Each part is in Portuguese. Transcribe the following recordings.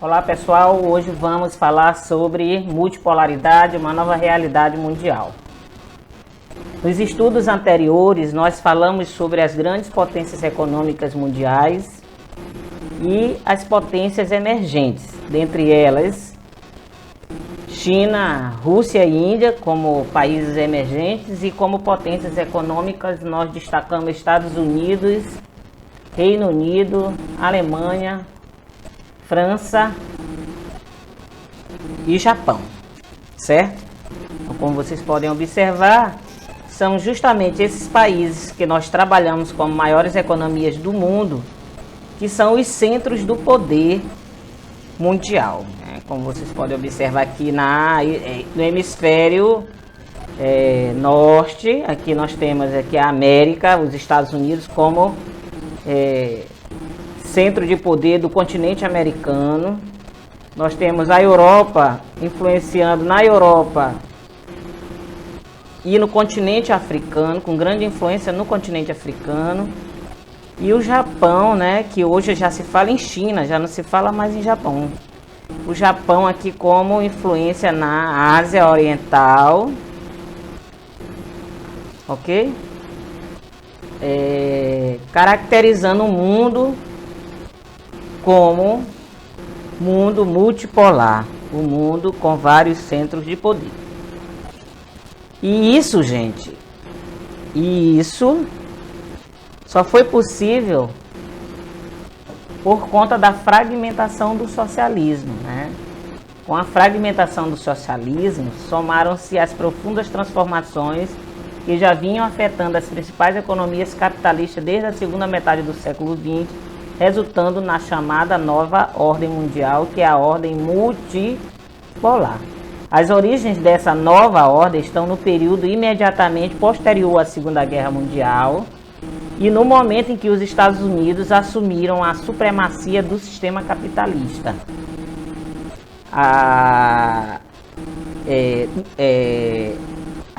Olá pessoal, hoje vamos falar sobre multipolaridade, uma nova realidade mundial. Nos estudos anteriores nós falamos sobre as grandes potências econômicas mundiais e as potências emergentes, dentre elas China, Rússia e Índia como países emergentes, e como potências econômicas nós destacamos Estados Unidos, Reino Unido, Alemanha, França e Japão, certo? Então, como vocês podem observar, são justamente esses países que nós trabalhamos como maiores economias do mundo, que são os centros do poder mundial, né? Como vocês podem observar aqui no hemisfério norte, aqui nós temos aqui a América, os Estados Unidos como centro de poder do continente americano. Nós temos a Europa influenciando na Europa e no continente africano, com grande influência no continente africano. E o Japão, né, que hoje já se fala em China, já não se fala mais em Japão. O Japão aqui como influência na Ásia Oriental, ok? Caracterizando o mundo como mundo multipolar, um mundo com vários centros de poder. E isso, gente, só foi possível por conta da fragmentação do socialismo, né? Com a fragmentação do socialismo, somaram-se as profundas transformações que já vinham afetando as principais economias capitalistas desde a segunda metade do século XX, resultando na chamada nova ordem mundial, que é a ordem multipolar. As origens dessa nova ordem estão no período imediatamente posterior à Segunda Guerra Mundial e no momento em que os Estados Unidos assumiram a supremacia do sistema capitalista.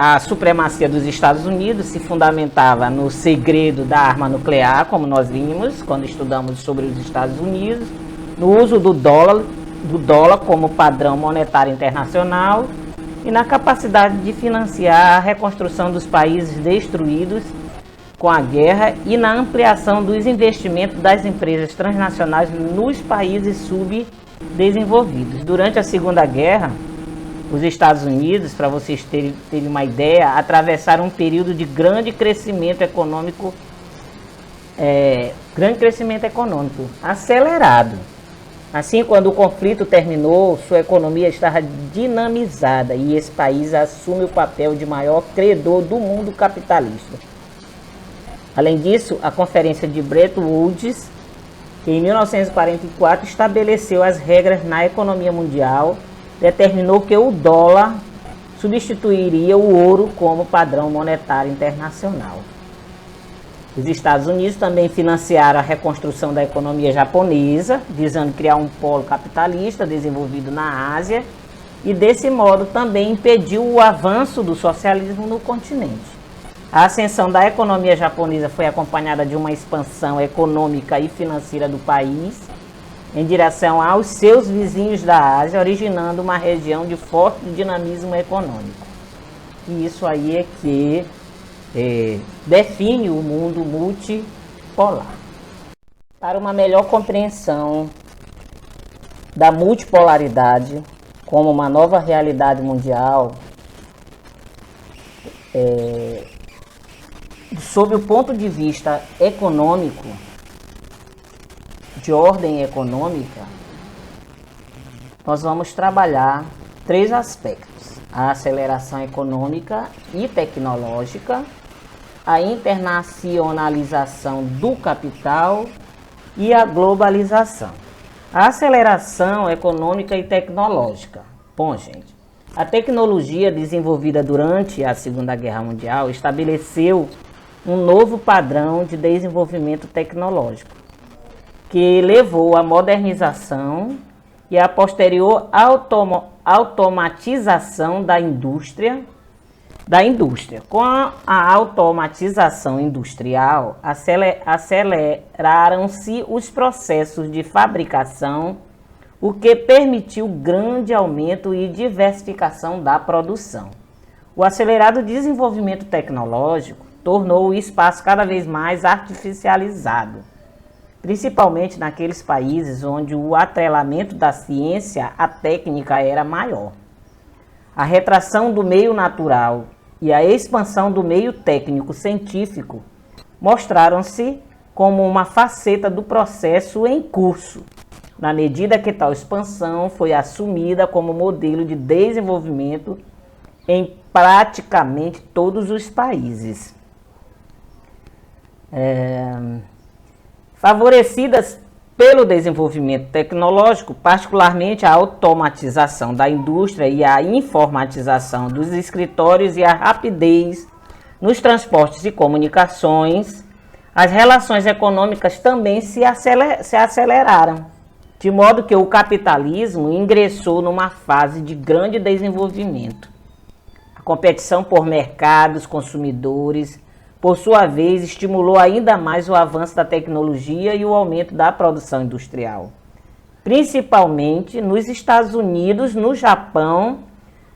A supremacia dos Estados Unidos se fundamentava no segredo da arma nuclear, como nós vimos quando estudamos sobre os Estados Unidos, no uso do dólar como padrão monetário internacional e na capacidade de financiar a reconstrução dos países destruídos com a guerra e na ampliação dos investimentos das empresas transnacionais nos países subdesenvolvidos. Durante a Segunda Guerra, os Estados Unidos, para vocês terem uma ideia, atravessaram um período de grande crescimento econômico acelerado. Assim, quando o conflito terminou, sua economia estava dinamizada e esse país assume o papel de maior credor do mundo capitalista. Além disso, a Conferência de Bretton Woods, que em 1944 estabeleceu as regras na economia mundial, determinou que o dólar substituiria o ouro como padrão monetário internacional. Os Estados Unidos também financiaram a reconstrução da economia japonesa, visando criar um polo capitalista desenvolvido na Ásia, e desse modo também impediu o avanço do socialismo no continente. A ascensão da economia japonesa foi acompanhada de uma expansão econômica e financeira do país em direção aos seus vizinhos da Ásia, originando uma região de forte dinamismo econômico. E isso aí é que define o mundo multipolar. Para uma melhor compreensão da multipolaridade como uma nova realidade mundial, sob o ponto de vista econômico, de ordem econômica, nós vamos trabalhar três aspectos: a aceleração econômica e tecnológica, a internacionalização do capital e a globalização. A aceleração econômica e tecnológica. Bom, gente, a tecnologia desenvolvida durante a Segunda Guerra Mundial estabeleceu um novo padrão de desenvolvimento tecnológico, que levou à modernização e à posterior automatização da indústria. Com a automatização industrial, aceleraram-se os processos de fabricação, o que permitiu grande aumento e diversificação da produção. O acelerado desenvolvimento tecnológico tornou o espaço cada vez mais artificializado, principalmente naqueles países onde o atrelamento da ciência à técnica era maior. A retração do meio natural e a expansão do meio técnico-científico mostraram-se como uma faceta do processo em curso, na medida que tal expansão foi assumida como modelo de desenvolvimento em praticamente todos os países. Favorecidas pelo desenvolvimento tecnológico, particularmente a automatização da indústria e a informatização dos escritórios e a rapidez nos transportes e comunicações, as relações econômicas também se aceleraram, de modo que o capitalismo ingressou numa fase de grande desenvolvimento. A competição por mercados, consumidores, por sua vez, estimulou ainda mais o avanço da tecnologia e o aumento da produção industrial, principalmente nos Estados Unidos, no Japão,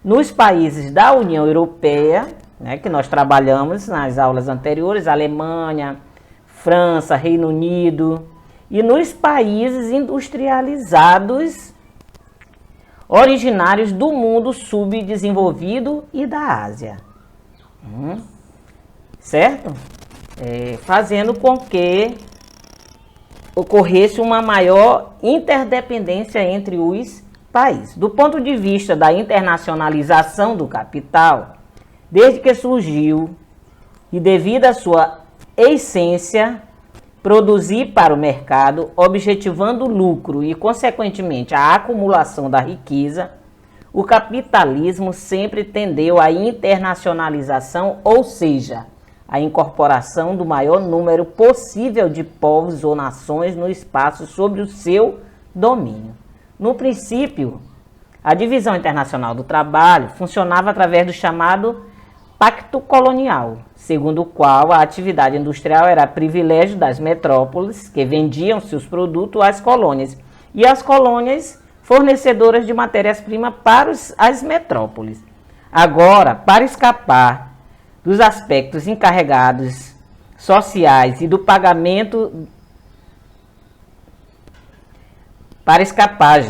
nos países da União Europeia, né, que nós trabalhamos nas aulas anteriores, Alemanha, França, Reino Unido, e nos países industrializados originários do mundo subdesenvolvido e da Ásia. Certo? Fazendo com que ocorresse uma maior interdependência entre os países. Do ponto de vista da internacionalização do capital, desde que surgiu e devido à sua essência, produzir para o mercado, objetivando o lucro e, consequentemente, a acumulação da riqueza, o capitalismo sempre tendeu à internacionalização, ou seja, a incorporação do maior número possível de povos ou nações no espaço sob o seu domínio. No princípio, a divisão internacional do trabalho funcionava através do chamado Pacto Colonial, segundo o qual a atividade industrial era privilégio das metrópoles, que vendiam seus produtos às colônias, e as colônias fornecedoras de matérias-primas para as metrópoles. Agora, para escapar dos aspectos encarregados sociais e do pagamento, para escapar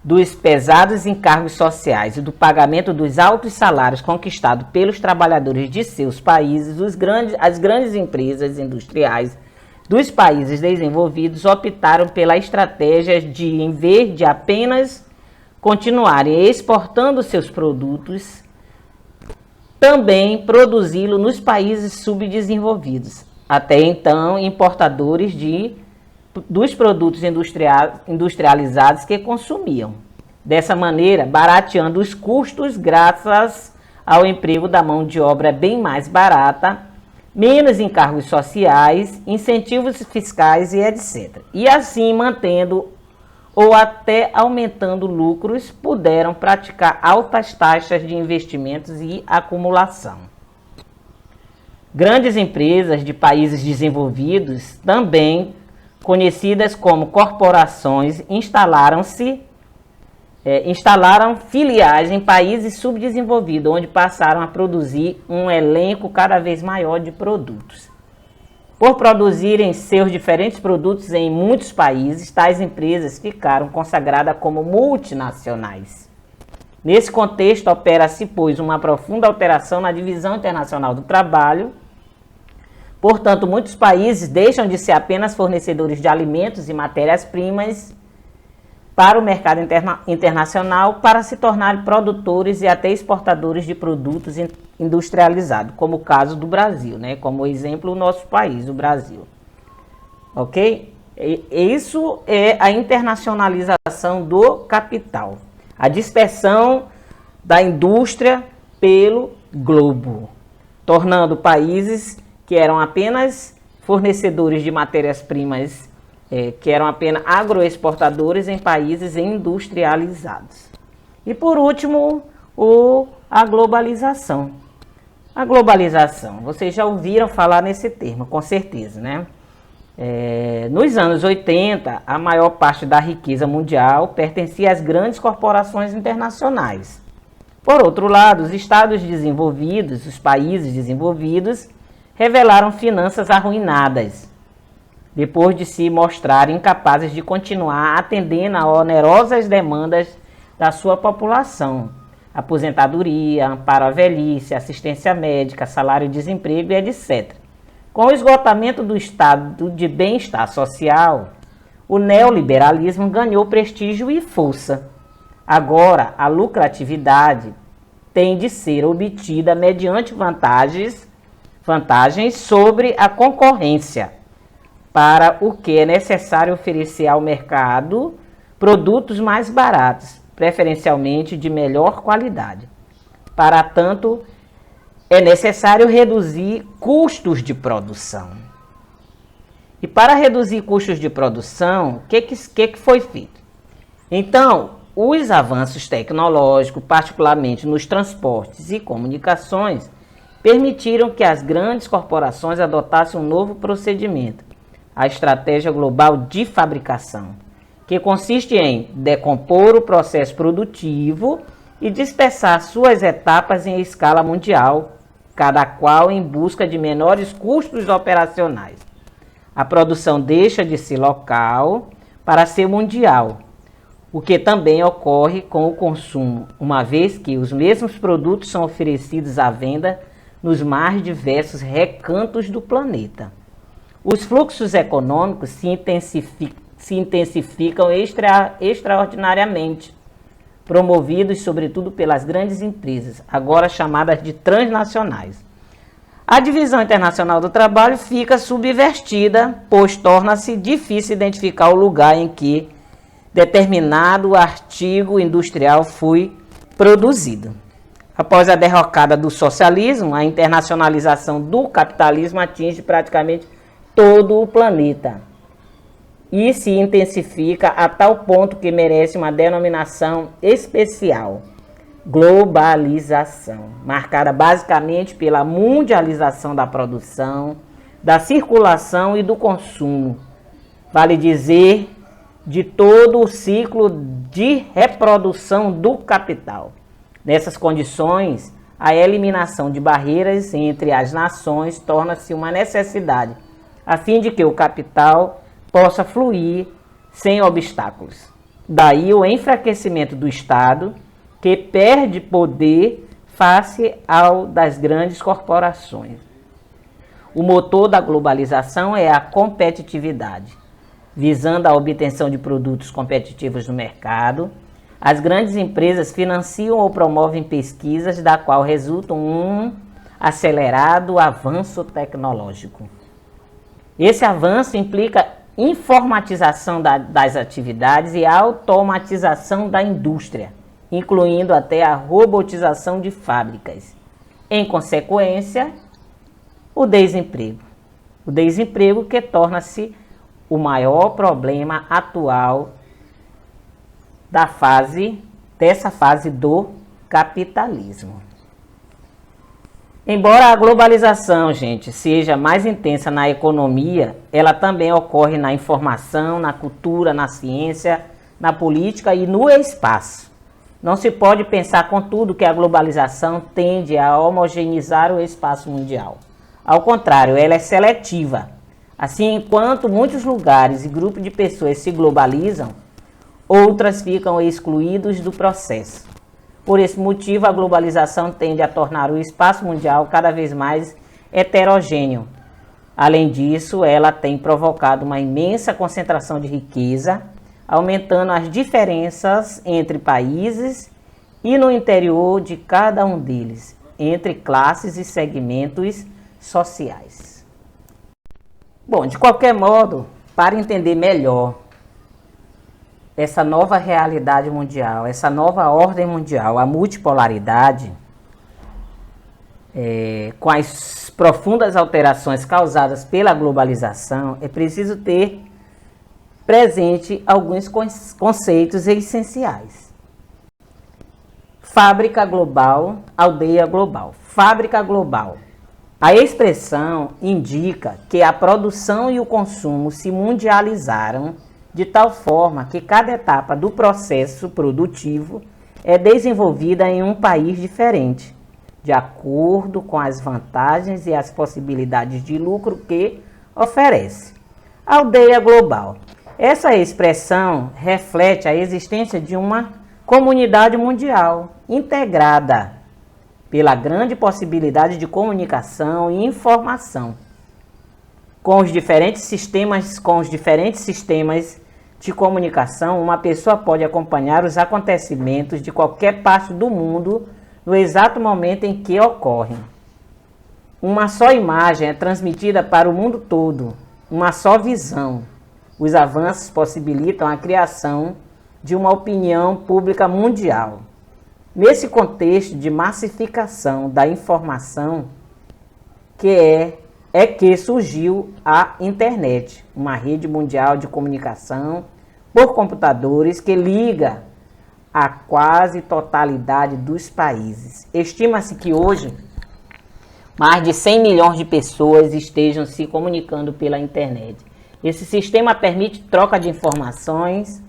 dos pesados encargos sociais e do pagamento dos altos salários conquistados pelos trabalhadores de seus países, as grandes empresas industriais dos países desenvolvidos optaram pela estratégia de, em vez de apenas continuarem exportando seus produtos, também produzi-lo nos países subdesenvolvidos, até então importadores dos produtos industrializados que consumiam. Dessa maneira, barateando os custos graças ao emprego da mão de obra bem mais barata, menos encargos sociais, incentivos fiscais e etc. E assim, mantendo ou até aumentando lucros, puderam praticar altas taxas de investimentos e acumulação. Grandes empresas de países desenvolvidos, também conhecidas como corporações, instalaram filiais em países subdesenvolvidos, onde passaram a produzir um elenco cada vez maior de produtos. Por produzirem seus diferentes produtos em muitos países, tais empresas ficaram consagradas como multinacionais. Nesse contexto, opera-se, pois, uma profunda alteração na divisão internacional do trabalho. Portanto, muitos países deixam de ser apenas fornecedores de alimentos e matérias-primas para o mercado internacional para se tornarem produtores e até exportadores de produtos industrializados, como o caso do Brasil, né? Como exemplo, o nosso país, o Brasil. Ok? Isso é a internacionalização do capital, a dispersão da indústria pelo globo, tornando países que eram apenas fornecedores de matérias-primas, que eram apenas agroexportadores em países industrializados. E por último, a globalização. A globalização, vocês já ouviram falar nesse termo, com certeza, né? Nos anos 80, a maior parte da riqueza mundial pertencia às grandes corporações internacionais. Por outro lado, os estados desenvolvidos, os países desenvolvidos, revelaram finanças arruinadas, depois de se mostrarem incapazes de continuar atendendo a onerosas demandas da sua população: aposentadoria, amparo à velhice, assistência médica, salário-desemprego e etc. Com o esgotamento do estado de bem-estar social, o neoliberalismo ganhou prestígio e força. Agora, a lucratividade tem de ser obtida mediante vantagens sobre a concorrência, para o que é necessário oferecer ao mercado produtos mais baratos, preferencialmente de melhor qualidade. Para tanto, é necessário reduzir custos de produção. E para reduzir custos de produção, o que foi feito? Então, os avanços tecnológicos, particularmente nos transportes e comunicações, permitiram que as grandes corporações adotassem um novo procedimento, a estratégia global de fabricação, que consiste em decompor o processo produtivo e dispersar suas etapas em escala mundial, cada qual em busca de menores custos operacionais. A produção deixa de ser local para ser mundial, o que também ocorre com o consumo, uma vez que os mesmos produtos são oferecidos à venda nos mais diversos recantos do planeta. Os fluxos econômicos se intensificam extraordinariamente, promovidos sobretudo pelas grandes empresas, agora chamadas de transnacionais. A divisão internacional do trabalho fica subvertida, pois torna-se difícil identificar o lugar em que determinado artigo industrial foi produzido. Após a derrocada do socialismo, a internacionalização do capitalismo atinge praticamente todo o planeta e se intensifica a tal ponto que merece uma denominação especial: globalização, marcada basicamente pela mundialização da produção, da circulação e do consumo, vale dizer, de todo o ciclo de reprodução do capital. Nessas condições, a eliminação de barreiras entre as nações torna-se uma necessidade, a fim de que o capital possa fluir sem obstáculos. Daí o enfraquecimento do Estado, que perde poder face ao das grandes corporações. O motor da globalização é a competitividade. Visando a obtenção de produtos competitivos no mercado, as grandes empresas financiam ou promovem pesquisas da qual resulta um acelerado avanço tecnológico. Esse avanço implica informatização das atividades e automatização da indústria, incluindo até a robotização de fábricas. Em consequência, o desemprego. O desemprego que torna-se o maior problema atual dessa fase do capitalismo. Embora a globalização, gente, seja mais intensa na economia, ela também ocorre na informação, na cultura, na ciência, na política e no espaço. Não se pode pensar, contudo, que a globalização tende a homogeneizar o espaço mundial. Ao contrário, ela é seletiva. Assim, enquanto muitos lugares e grupos de pessoas se globalizam, outras ficam excluídos do processo. Por esse motivo, a globalização tende a tornar o espaço mundial cada vez mais heterogêneo. Além disso, ela tem provocado uma imensa concentração de riqueza, aumentando as diferenças entre países e no interior de cada um deles, entre classes e segmentos sociais. Bom, de qualquer modo, para entender melhor essa nova realidade mundial, essa nova ordem mundial, a multipolaridade, com as profundas alterações causadas pela globalização, é preciso ter presente alguns conceitos essenciais. Fábrica global, aldeia global. Fábrica global A expressão indica que a produção e o consumo se mundializaram de tal forma que cada etapa do processo produtivo é desenvolvida em um país diferente, de acordo com as vantagens e as possibilidades de lucro que oferece. Aldeia global. Essa expressão reflete a existência de uma comunidade mundial integrada pela grande possibilidade de comunicação e informação com os diferentes sistemas de comunicação. Uma pessoa pode acompanhar os acontecimentos de qualquer parte do mundo no exato momento em que ocorrem. Uma só imagem é transmitida para o mundo todo, uma só visão. Os avanços possibilitam a criação de uma opinião pública mundial. Nesse contexto de massificação da informação que surgiu a internet, uma rede mundial de comunicação por computadores que liga a quase totalidade dos países. Estima-se que hoje mais de 100 milhões de pessoas estejam se comunicando pela internet. Esse sistema permite troca de informações,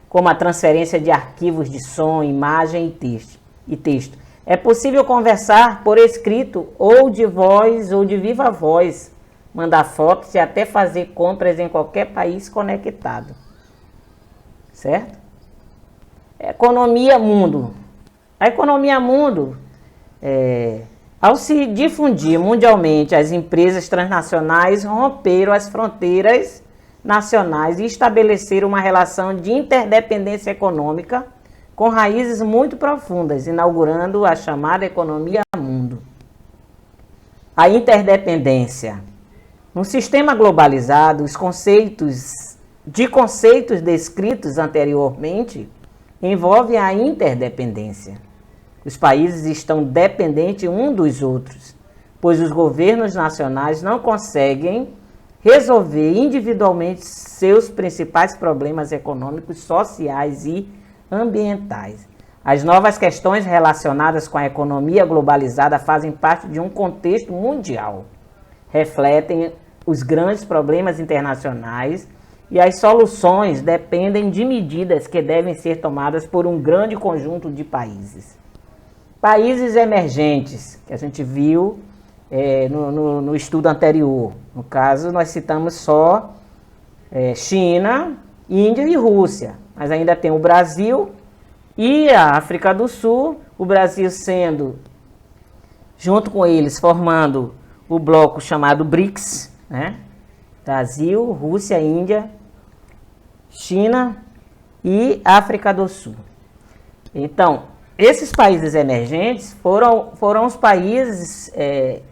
como a transferência de arquivos de som, imagem e texto. É possível conversar por escrito, ou de voz, ou de viva voz, mandar fotos e até fazer compras em qualquer país conectado. Certo? Economia mundo. A economia mundo, ao se difundir mundialmente, as empresas transnacionais romperam as fronteiras nacionais e estabeleceram uma relação de interdependência econômica com raízes muito profundas, inaugurando a chamada economia mundo. A interdependência. No sistema globalizado, os conceitos descritos anteriormente envolvem a interdependência. Os países estão dependentes uns dos outros, pois os governos nacionais não conseguem resolver individualmente seus principais problemas econômicos, sociais e ambientais. As novas questões relacionadas com a economia globalizada fazem parte de um contexto mundial, refletem os grandes problemas internacionais e as soluções dependem de medidas que devem ser tomadas por um grande conjunto de países. Países emergentes, que a gente viu no estudo anterior. No caso, nós citamos só China, Índia e Rússia. Mas ainda tem o Brasil e a África do Sul. O Brasil sendo, junto com eles, formando o bloco chamado BRICS, né? Brasil, Rússia, Índia, China e África do Sul. Então, esses países emergentes foram os países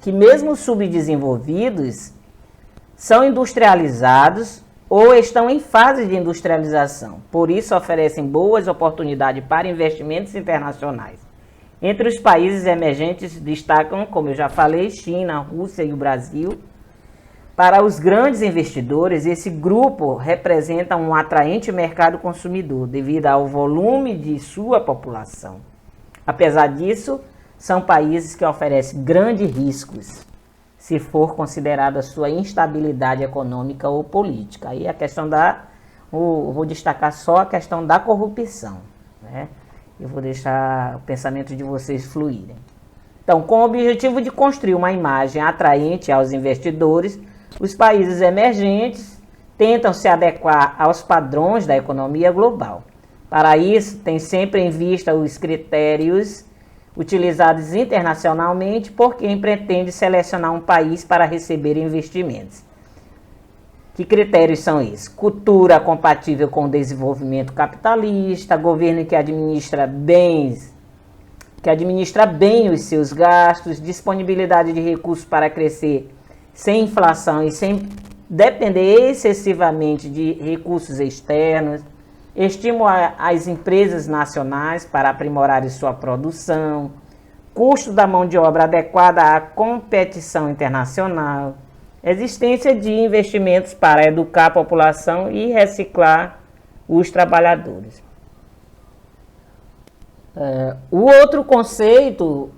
que, mesmo subdesenvolvidos, são industrializados ou estão em fase de industrialização. Por isso, oferecem boas oportunidades para investimentos internacionais. Entre os países emergentes destacam, como eu já falei, China, Rússia e o Brasil. Para os grandes investidores, esse grupo representa um atraente mercado consumidor, devido ao volume de sua população. Apesar disso, são países que oferecem grandes riscos, se for considerada a sua instabilidade econômica ou política. Aí a questão vou destacar só a questão da corrupção, né? Eu vou deixar o pensamento de vocês fluírem. Então, com o objetivo de construir uma imagem atraente aos investidores, os países emergentes tentam se adequar aos padrões da economia global. Para isso, tem sempre em vista os critérios utilizados internacionalmente por quem pretende selecionar um país para receber investimentos. Que critérios são esses? Cultura compatível com o desenvolvimento capitalista, governo que administra bem os seus gastos, disponibilidade de recursos para crescer sem inflação e sem depender excessivamente de recursos externos, estimula as empresas nacionais para aprimorarem sua produção, custo da mão de obra adequada à competição internacional, existência de investimentos para educar a população e reciclar os trabalhadores. O outro conceito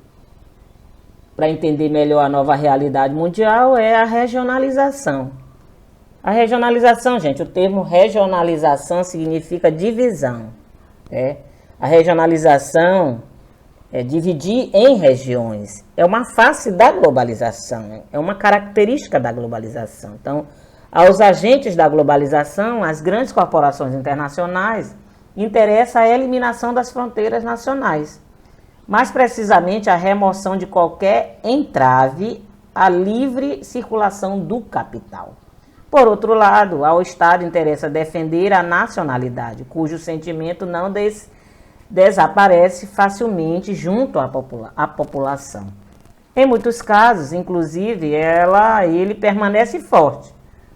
para entender melhor a nova realidade mundial é a regionalização. A regionalização, gente, o termo regionalização significa divisão. A regionalização é dividir em regiões. É uma face da globalização, é uma característica da globalização. Então, aos agentes da globalização, as grandes corporações internacionais, interessa a eliminação das fronteiras nacionais. Mais precisamente, a remoção de qualquer entrave à livre circulação do capital. Por outro lado, ao Estado interessa defender a nacionalidade, cujo sentimento não desaparece facilmente junto à população. Em muitos casos, inclusive, ele permanece forte.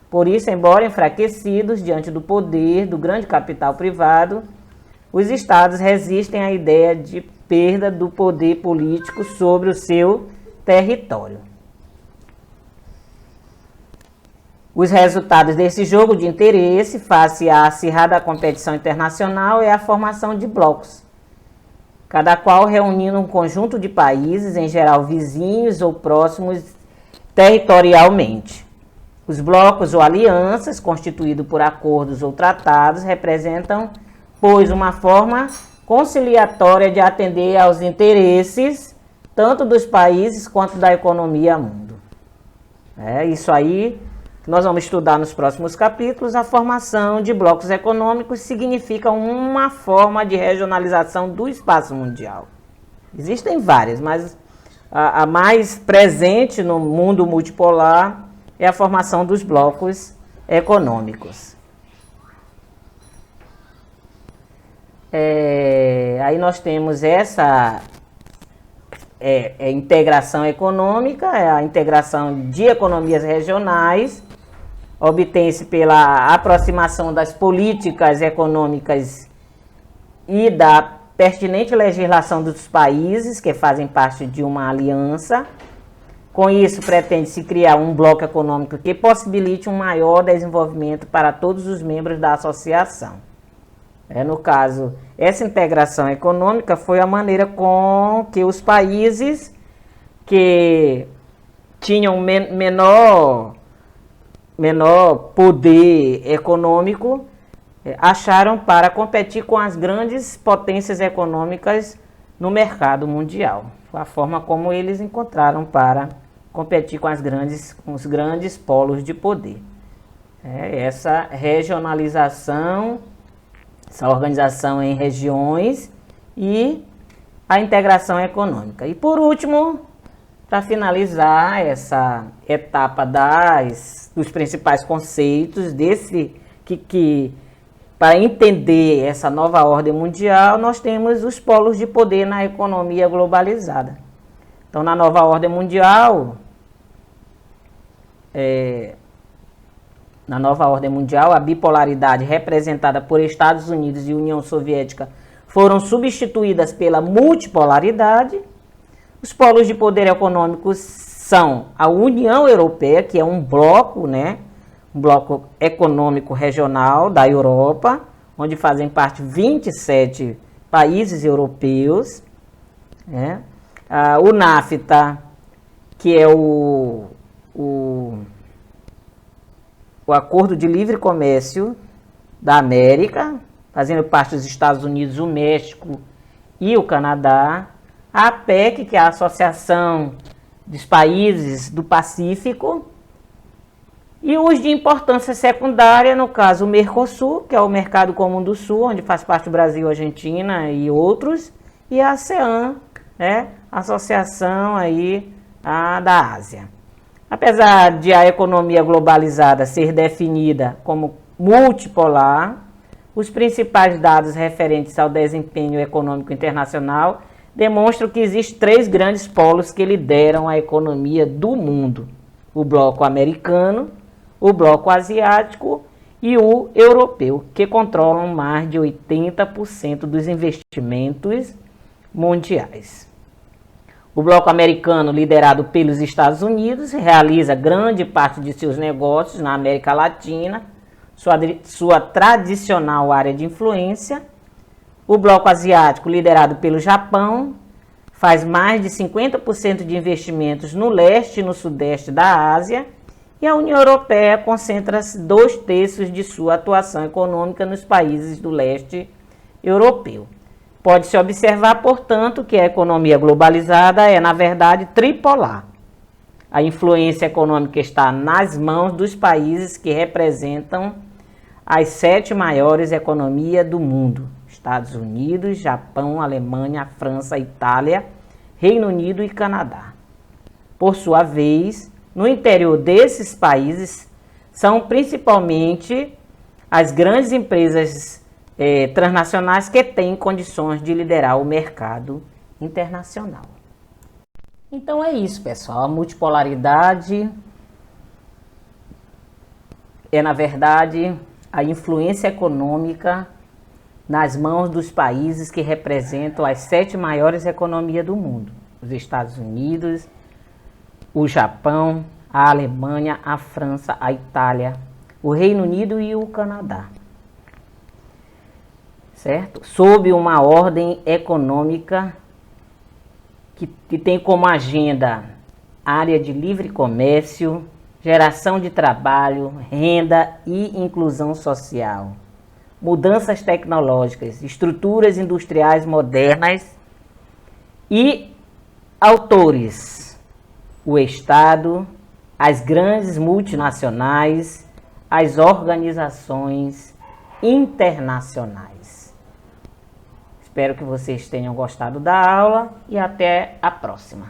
Por isso, embora enfraquecidos diante do poder do grande capital privado, os Estados resistem à ideia de perda do poder político sobre o seu território. Os resultados desse jogo de interesse, face à acirrada competição internacional, é a formação de blocos, cada qual reunindo um conjunto de países, em geral vizinhos ou próximos territorialmente. Os blocos ou alianças, constituídos por acordos ou tratados, representam, pois, uma forma conciliatória de atender aos interesses tanto dos países quanto da economia mundo. Isso aí que nós vamos estudar nos próximos capítulos. A formação de blocos econômicos significa uma forma de regionalização do espaço mundial. Existem várias, mas a mais presente no mundo multipolar é a formação dos blocos econômicos. Aí nós temos essa integração econômica, a integração de economias regionais, obtém-se pela aproximação das políticas econômicas e da pertinente legislação dos países que fazem parte de uma aliança. Com isso, pretende-se criar um bloco econômico que possibilite um maior desenvolvimento para todos os membros da associação. No caso, essa integração econômica foi a maneira com que os países que tinham menor poder econômico acharam para competir com as grandes potências econômicas no mercado mundial. Foi a forma como eles encontraram para competir com os grandes polos de poder. Essa regionalização, essa organização em regiões e a integração econômica. E por último, para finalizar essa etapa dos principais conceitos para entender essa nova ordem mundial, nós temos os polos de poder na economia globalizada. Então, na nova ordem mundial, a bipolaridade representada por Estados Unidos e União Soviética foram substituídas pela multipolaridade. Os polos de poder econômicos são a União Europeia, que é um bloco, um bloco econômico regional da Europa, onde fazem parte 27 países europeus. O NAFTA, que é o Acordo de Livre Comércio da América, fazendo parte dos Estados Unidos, o México e o Canadá. A APEC, que é a Associação dos Países do Pacífico. E os de importância secundária, no caso o Mercosul, que é o Mercado Comum do Sul, onde faz parte o Brasil, Argentina e outros. E a ASEAN, Associação da Ásia. Apesar de a economia globalizada ser definida como multipolar, os principais dados referentes ao desempenho econômico internacional demonstram que existem 3 grandes polos que lideram a economia do mundo: o bloco americano, o bloco asiático e o europeu, que controlam mais de 80% dos investimentos mundiais. O bloco americano, liderado pelos Estados Unidos, realiza grande parte de seus negócios na América Latina, sua tradicional área de influência. O bloco asiático, liderado pelo Japão, faz mais de 50% de investimentos no leste e no sudeste da Ásia, e a União Europeia concentra 2/3 de sua atuação econômica nos países do leste europeu. Pode-se observar, portanto, que a economia globalizada é, na verdade, tripolar. A influência econômica está nas mãos dos países que representam as 7 maiores economias do mundo: Estados Unidos, Japão, Alemanha, França, Itália, Reino Unido e Canadá. Por sua vez, no interior desses países, são principalmente as grandes empresas transnacionais que têm condições de liderar o mercado internacional. Então é isso, pessoal. A multipolaridade é, na verdade, a influência econômica nas mãos dos países que representam as 7 maiores economias do mundo: os Estados Unidos, o Japão, a Alemanha, a França, a Itália, o Reino Unido e o Canadá. Certo? Sob uma ordem econômica que tem como agenda área de livre comércio, geração de trabalho, renda e inclusão social, mudanças tecnológicas, estruturas industriais modernas e autores: o Estado, as grandes multinacionais, as organizações internacionais. Espero que vocês tenham gostado da aula e até a próxima.